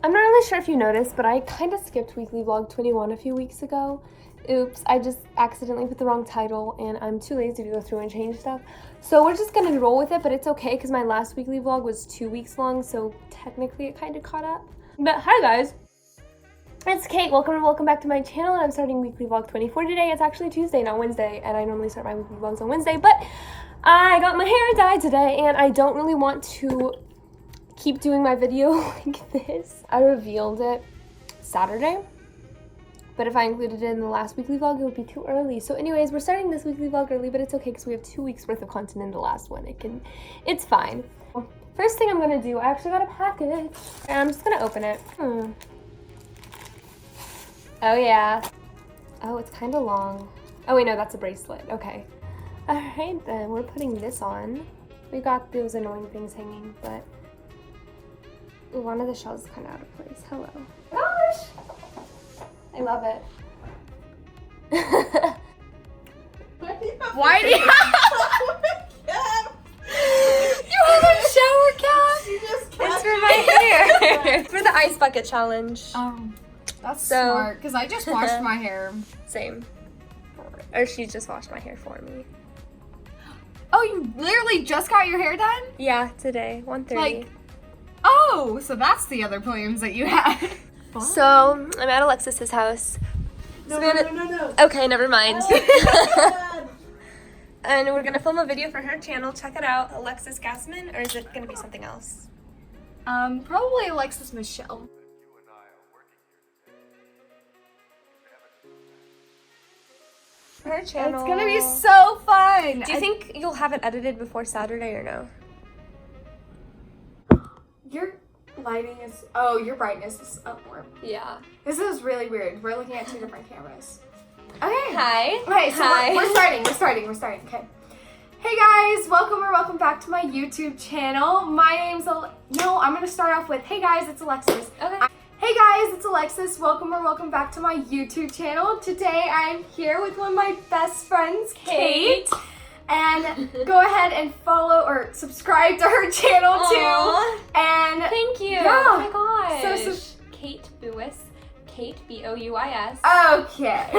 I'm not really sure if you noticed, but I kind of skipped weekly vlog 21 a few weeks ago. Oops, I just accidentally put the wrong title and I'm too lazy to go through and change stuff. So we're just gonna roll with it, but it's okay because my last weekly vlog was 2 weeks long, so technically it kind of caught up. But hi guys, it's Kate. Welcome back to my channel, and I'm starting weekly vlog 24 today. It's actually Tuesday, not Wednesday, and I normally start my weekly vlogs on Wednesday, but I got my hair dyed today and I don't really want to keep doing my video like this. I revealed it Saturday, but if I included it in the last weekly vlog, it would be too early. So anyways, we're starting this weekly vlog early, but it's okay because we have 2 weeks worth of content in the last one. It's fine. First thing I'm gonna do, I actually got a package and I'm just gonna open it. Oh yeah. Oh, it's kind of long. Oh wait, no, that's a bracelet. Okay. All right then, we're putting this on. We got those annoying things hanging, but one of the shells is kind of out of place. Hello. Gosh! I love it. Why do you have a cap? You have a shower cap? It's for my hair. It's for the ice bucket challenge. That's smart, because I just washed my hair. Same. Or she just washed my hair for me. Oh, you literally just got your hair done? Yeah, today, 1:30. Like, oh, so that's the other plans that you had. So, I'm at Alexis's house. No. Okay, never mind. And we're gonna film a video for her channel. Check it out, Alexis Gassman, or is it gonna be something else? Probably Alexis Michelle. Her channel. It's gonna be so fun. Do you think you'll have it edited before Saturday or no? Your lighting is, your brightness is up more. Yeah. This is really weird. We're looking at two different cameras. Okay. Hi. Okay, so Hi. we're starting. Okay. Hey guys, welcome back to my YouTube channel. My name's I'm gonna start off with, hey guys, it's Alexis. Okay. Hey guys, it's Alexis. Welcome back to my YouTube channel. Today I'm here with one of my best friends, Kate. And go ahead and follow or subscribe to her channel too. And thank you. Yeah. Oh my gosh. So Katebouis. Kate, B-O-U-I-S. Okay.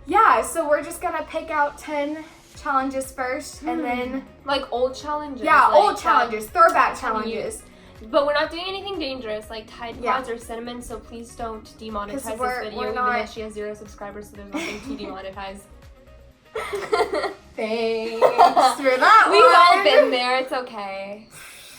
Yeah, so we're just gonna pick out 10 challenges first, and then like old challenges. yeah, like old challenges, throwback challenges. But we're not doing anything dangerous like Tide Pods or cinnamon, so please don't demonetize this video, even though she has 0 subscribers, so there's nothing to demonetize. Thanks for that. We've all been there, it's okay.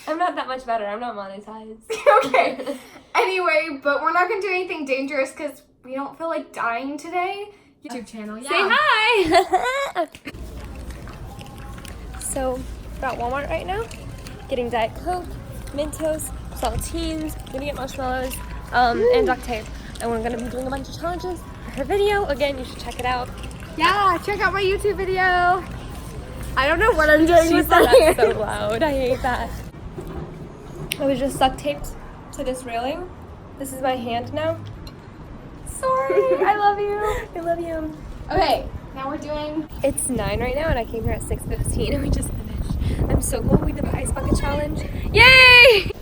I'm not that much better, I'm not monetized. Okay. Anyway, but we're not gonna do anything dangerous because we don't feel like dying today. YouTube channel, yeah. Say hi! So, we're at Walmart right now, getting Diet Coke, Mentos, saltines, gonna get marshmallows, and duct tape. And we're gonna be doing a bunch of challenges for her video. Again, you should check it out. Yeah, check out my YouTube video. I don't know what I'm doing with that. That's so loud. I hate that. I was just duct taped to this railing. This is my hand now. Sorry, I love you. I love you. Okay, now we're doing. It's 9 right now, and I came here at 6:15, and we just finished. I'm so glad we did the ice bucket challenge. Yay!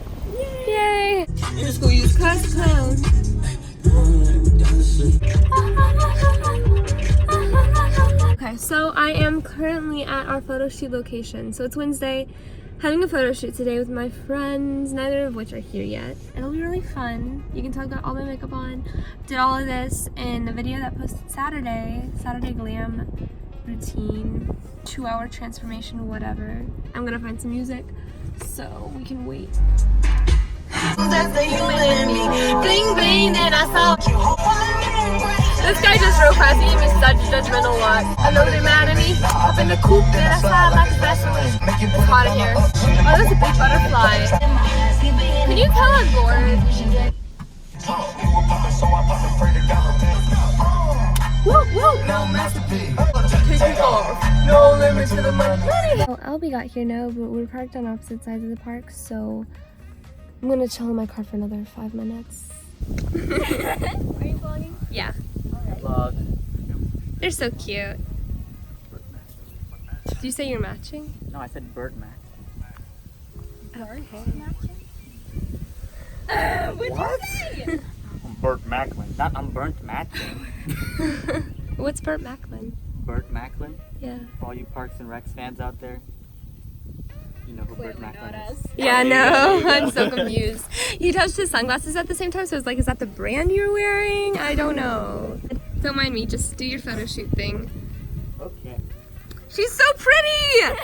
Yay! In school, use class clown. Okay, so I am currently at our photo shoot location. So it's Wednesday, having a photo shoot today with my friends, neither of which are here yet. It'll be really fun. You can tell I got all my makeup on. Did all of this in the video that posted Saturday glam routine, 2-hour transformation, whatever. I'm gonna find some music so we can wait. This guy just drove past, he gave me such judgmental look. I know they're mad at me. Up in the coupe, man, I slide like a Vaseline. It's hot in here. Oh, that's a big butterfly. Can you tell I'm bored? Woo, woo. No masterpiece. Take it off. No limit to the money. Well, Albie got here now, but we're parked on opposite sides of the park, so I'm gonna chill in my car for another 5 minutes. Are you vlogging? Yeah. Vlog. They're so cute. Did you say you're matching? No, I said bird match. Okay. Which What? I'm Burt Macklin. Not I'm burnt matching. What's Burt Macklin? Burt Macklin? Yeah. For all you Parks and Recs fans out there, you know who Burt Macklin is. Yeah, no, I'm so confused. He touched his sunglasses at the same time, so I was like, is that the brand you're wearing? I don't know. Don't mind me, just do your photo shoot thing. Okay. She's so pretty!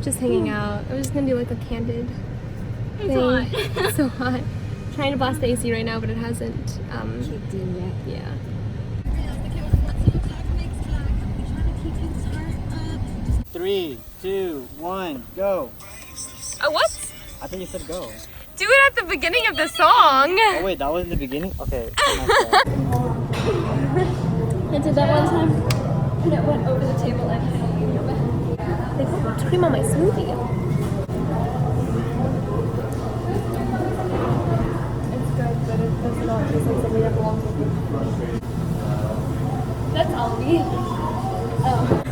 Just hanging out. I was just gonna do like a candid thing. It's so hot. Trying to blast the AC right now, but it hasn't kicked in yet. Yeah. 3, 2, 1, go. What? I think you said go. Do it at the beginning of the song. Oh wait, that was in the beginning? Okay. I did that one time, and it went over the table and hit like cream on my smoothie. It's good, but it does not taste like something that belongs with you. That's Aldi. Oh.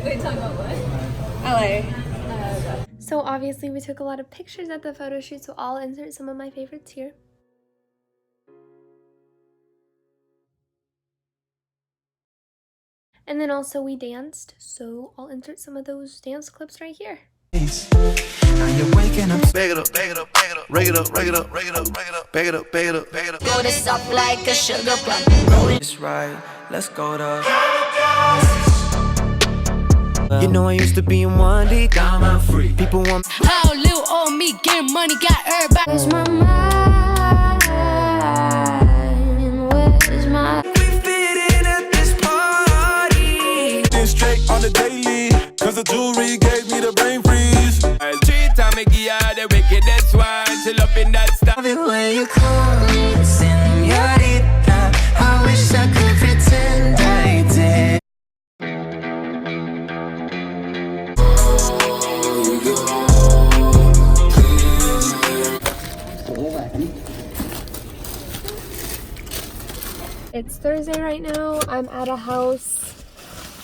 Wait, talking about what? LA. So obviously we took a lot of pictures at the photo shoot, so I'll insert some of my favorites here. And then also we danced, so I'll insert some of those dance clips right here. Now you're waking up. Bag it up, bag it up, bag it up, rag it up, rag it up, rag it up, rag it up, bag it up, bag it up, bag it up. Roll this up like a sugar plum. Rolling. It's right, let's go to. You know I used to be in one deep, got my free. People want. How little on me, getting money, got everybody. Where's my mind? Where's my? We fit in at this party. Straight on the daily, cause the jewelry gave me the brain freeze. I'll treat her, make you the wickedest one. She love in that stuff. Love it when you call me señorita. I wish I could pretend I did. It's Thursday right now. I'm at a house,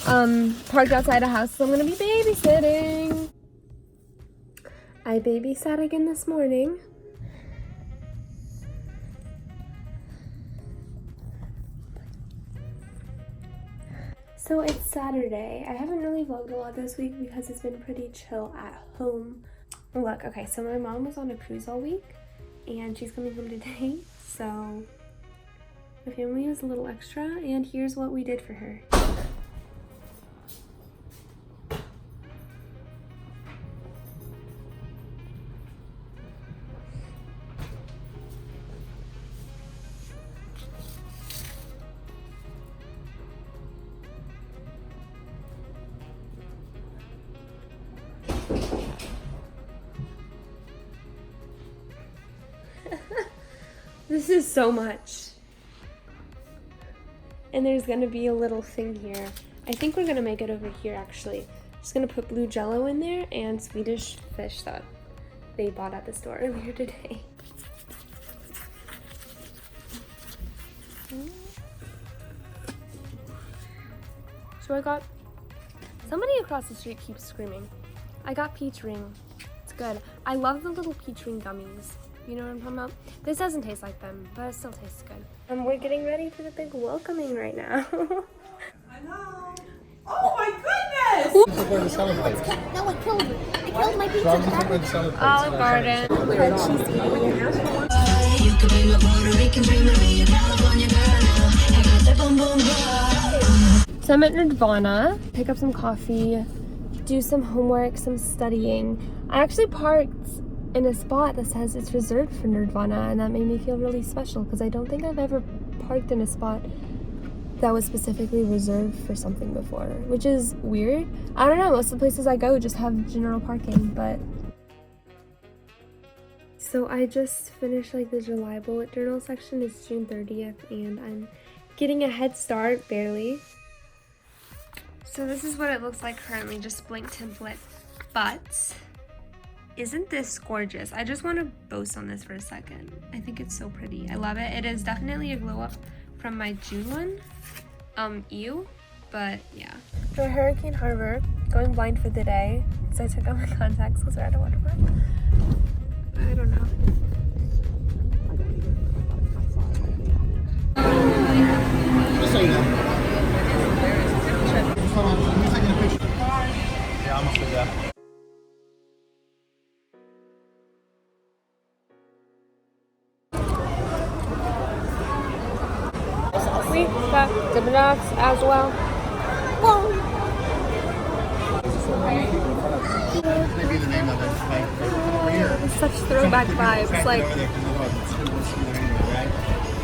parked outside a house, so I'm gonna be babysitting. I babysat again this morning. So it's Saturday. I haven't really vlogged a lot this week because it's been pretty chill at home. Look, okay, so my mom was on a cruise all week and she's coming home today, so the family was a little extra, and here's what we did for her. This is so much. And there's gonna be a little thing here. I think we're gonna make it over here actually. Just gonna put blue jello in there and Swedish fish that they bought at the store earlier today. So I got, somebody across the street keeps screaming. I got peach ring. It's good. I love the little peach ring gummies. You know what I'm talking about? This doesn't taste like them, but it still tastes good. And we're getting ready for the big welcoming right now. I know. Oh my goodness! No, it killed me. It killed my pizza. Olive Garden. Red cheesy. You could be my Puerto Rican dream and be a California girl now. I got that boom boom girl. So I'm at Nirvana, pick up some coffee, do some homework, some studying. I actually parked in a spot that says it's reserved for Nirvana, and that made me feel really special because I don't think I've ever parked in a spot that was specifically reserved for something before, which is weird. I don't know, most of the places I go just have general parking, but... So I just finished like the July bullet journal section. It's June 30th and I'm getting a head start, barely. So this is what it looks like currently, just blank template, but isn't this gorgeous? I just want to boast on this for a second. I think it's so pretty. I love it. It is definitely a glow up from my June one. Ew, but yeah. For Hurricane Harbor, going blind for the day, because I took out my contacts because we're at a water park. that? Dippin' Dots as well? It's such throwback vibes, like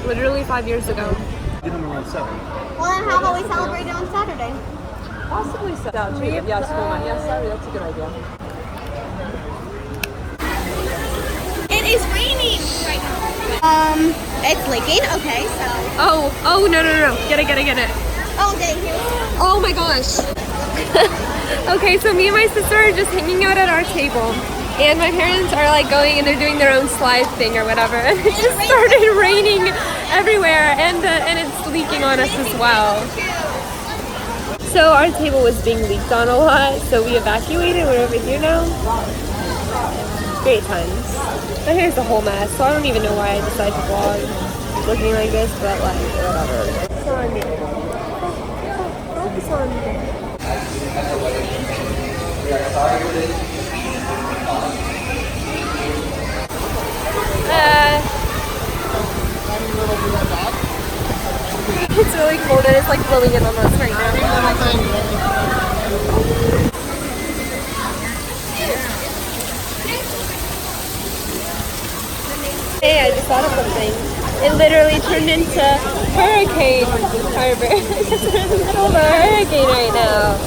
literally 5 years ago. Well, then how about we celebrate it on Saturday? Possibly so. Yeah, sorry, that's a good idea. It is raining right now. It's leaking. Okay, so. Oh, no. Get it. Oh, dang. Oh my gosh. Okay, so me and my sister are just hanging out at our table. And my parents are like going and they're doing their own slide thing or whatever. And it just started raining everywhere and it's leaking on us as well. So our table was being leaked on a lot, so we evacuated. We're over here now. Great times. My hair's a whole mess, so I don't even know why I decided to vlog looking like this, but like, whatever. Focus on me. It's really cold and it's like blowing in on us right now. Hey, I just thought of something. It literally turned into Hurricane Harbor. We're in the middle of a hurricane right now.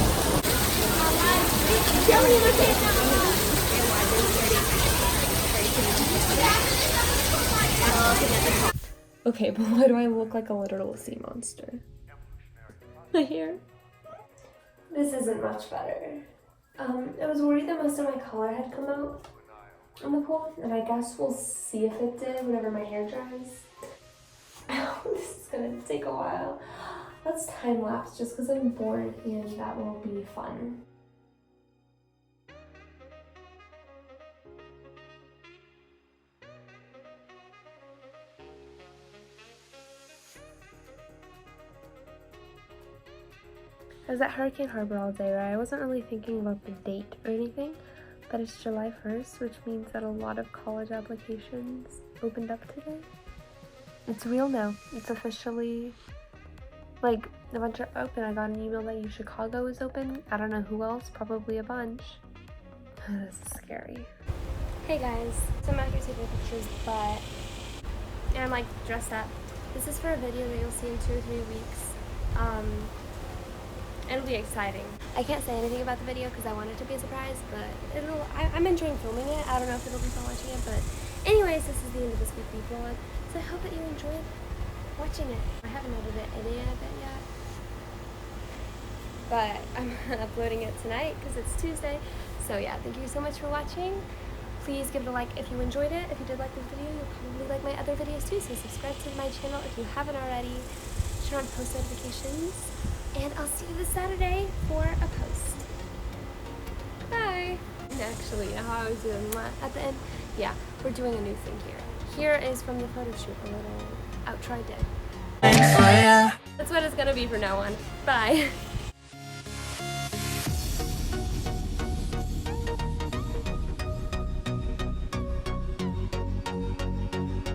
Okay, but why do I look like a literal sea monster? My hair. This isn't much better. I was worried that most of my color had come out in the pool, and I guess we'll see if it did whenever my hair dries. This is gonna take a while. Let's time lapse just because I'm bored and that will be fun. I was at Hurricane Harbor all day, right? I wasn't really thinking about the date or anything, but it's July 1st, which means that a lot of college applications opened up today. It's real now. It's officially, like, a bunch are open. I got an email that Chicago is open. I don't know who else, probably a bunch. This is scary. Hey guys, so I'm out here taking pictures, but I'm like dressed up. This is for a video that you'll see in 2 or 3 weeks. It'll be exciting. I can't say anything about the video because I want it to be a surprise, but I'm enjoying filming it. I don't know if it'll be fun watching it, but anyways, this is the end of this weekly vlog. So I hope that you enjoyed watching it. I haven't edited any of it yet, but I'm uploading it tonight because it's Tuesday. So yeah, thank you so much for watching. Please give it a like if you enjoyed it. If you did like this video, you'll probably like my other videos too. So subscribe to my channel if you haven't already. Turn on post notifications. And I'll see you this Saturday for a post. Bye! Actually, how I was doing at the end, yeah, we're doing a new thing here. Here is from the photo shoot, a little outro I did. That's what it's gonna be from now on. Bye!